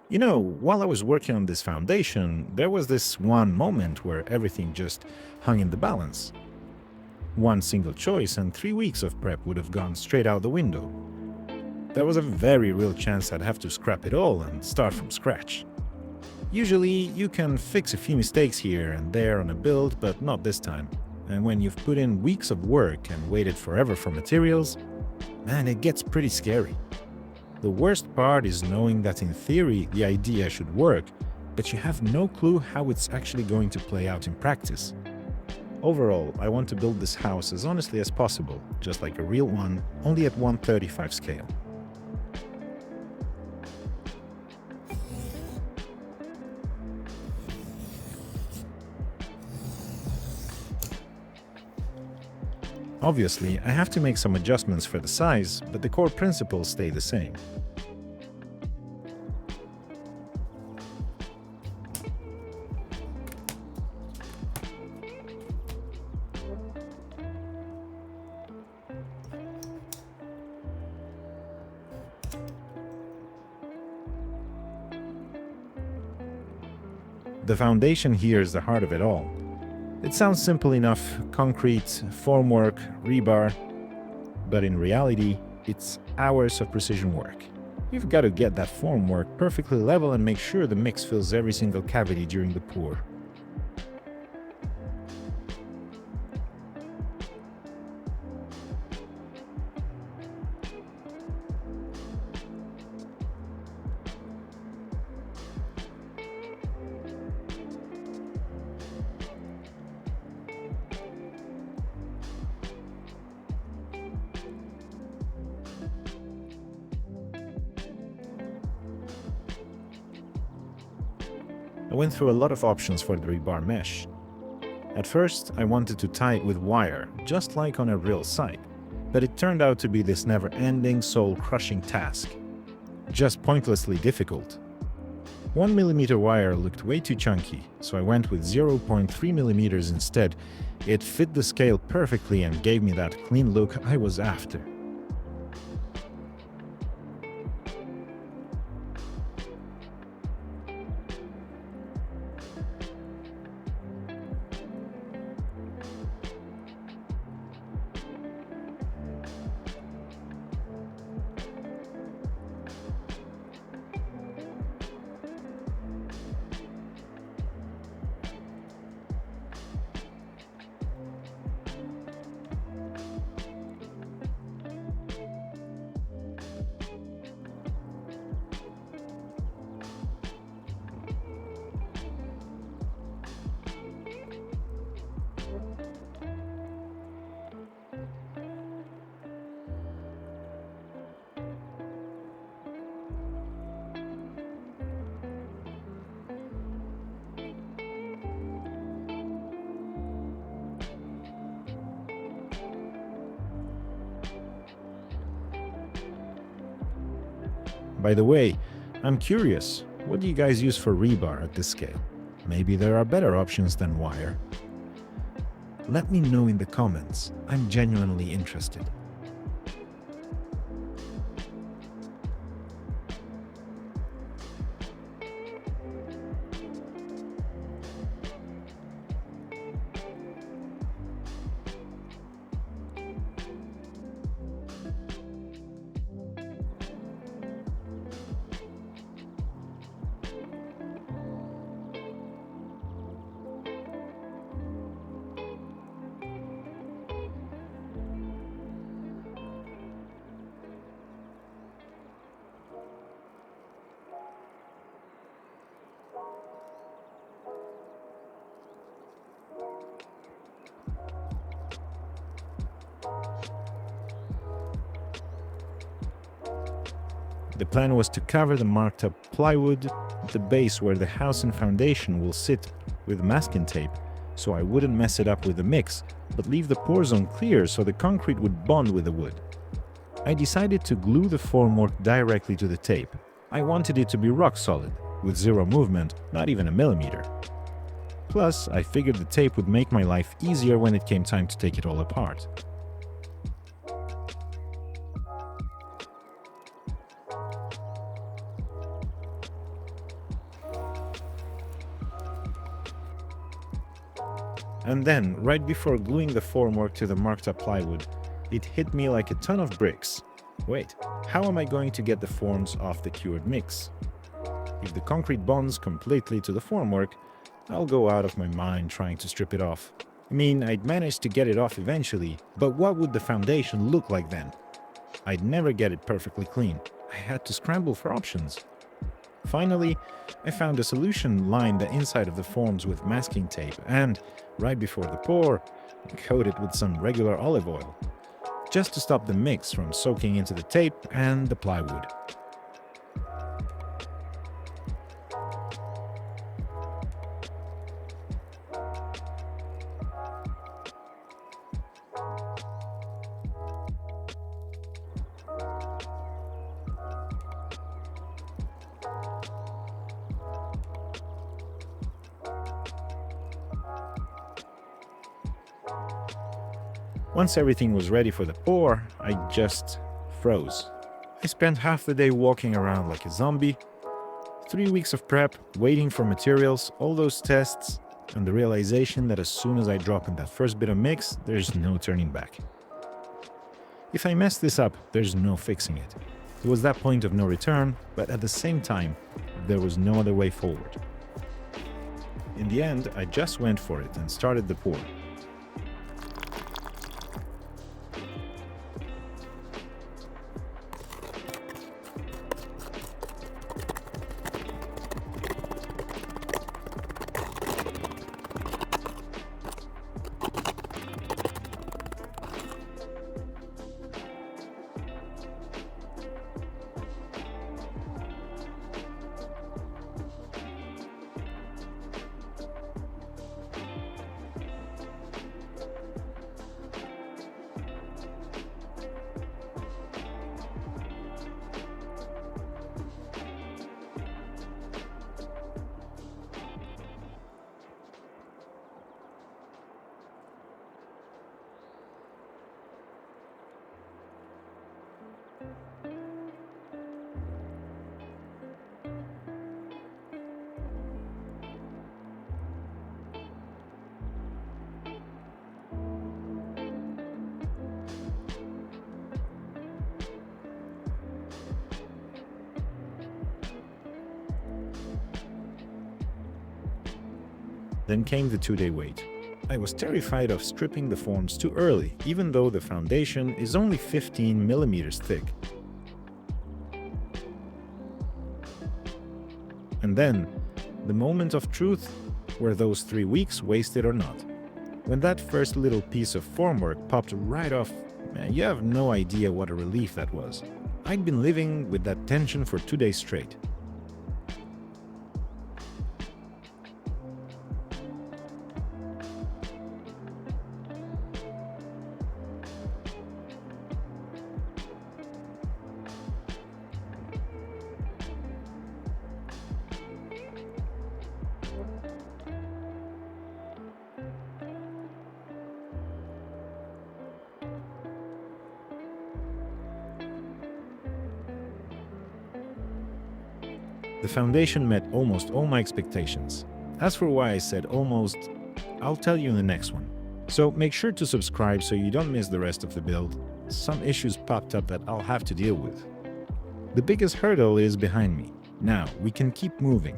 You know, while I was working on this foundation, there was this one moment where everything just hung in the balance. One single choice and 3 weeks of prep would have gone straight out the window. There was a very real chance I'd have to scrap it all and start from scratch. Usually, you can fix a few mistakes here and there on a build, but not this time. And when you've put in weeks of work and waited forever for materials, man, it gets pretty scary. The worst part is knowing that in theory the idea should work, but you have no clue how it's actually going to play out in practice. Overall, I want to build this house as honestly as possible, just like a real one, only at 1/35 scale. Obviously, I have to make some adjustments for the size, but the core principles stay the same. The foundation here is the heart of it all. It sounds simple enough: concrete, formwork, rebar, but in reality, it's hours of precision work. You've got to get that formwork perfectly level and make sure the mix fills every single cavity during the pour. I went through a lot of options for the rebar mesh. At first, I wanted to tie it with wire, just like on a real site, but it turned out to be this never-ending, soul-crushing task. Just pointlessly difficult. 1mm wire looked way too chunky, so I went with 0.3mm instead. It fit the scale perfectly and gave me that clean look I was after. By the way, I'm curious, what do you guys use for rebar at this scale? Maybe there are better options than wire. Let me know in the comments. I'm genuinely interested. The plan was to cover the marked up plywood at the base where the house and foundation will sit with masking tape, so I wouldn't mess it up with the mix, but leave the pour zone clear so the concrete would bond with the wood. I decided to glue the formwork directly to the tape. I wanted it to be rock solid, with zero movement, not even a millimeter. Plus, I figured the tape would make my life easier when it came time to take it all apart. And then, right before gluing the formwork to the marked up plywood, it hit me like a ton of bricks. Wait, how am I going to get the forms off the cured mix? If the concrete bonds completely to the formwork, I'll go out of my mind trying to strip it off. I mean, I'd manage to get it off eventually, but what would the foundation look like then? I'd never get it perfectly clean. I had to scramble for options. Finally, I found a solution, lined the inside of the forms with masking tape and, right before the pour, coat it with some regular olive oil, just to stop the mix from soaking into the tape and the plywood. Once everything was ready for the pour, I just froze. I spent half the day walking around like a zombie. 3 weeks of prep, waiting for materials, all those tests, and the realization that as soon as I drop in that first bit of mix, there's no turning back. If I mess this up, there's no fixing it. It was that point of no return, but at the same time, there was no other way forward. In the end, I just went for it and started the pour. Then came the 2-day wait. I was terrified of stripping the forms too early, even though the foundation is only 15 millimeters thick. And then, the moment of truth, were those 3 weeks wasted or not? When that first little piece of formwork popped right off, man, you have no idea what a relief that was. I'd been living with that tension for 2 days straight. The foundation met almost all my expectations. As for why I said almost, I'll tell you in the next one. So make sure to subscribe so you don't miss the rest of the build. Some issues popped up that I'll have to deal with. The biggest hurdle is behind me. Now we can keep moving.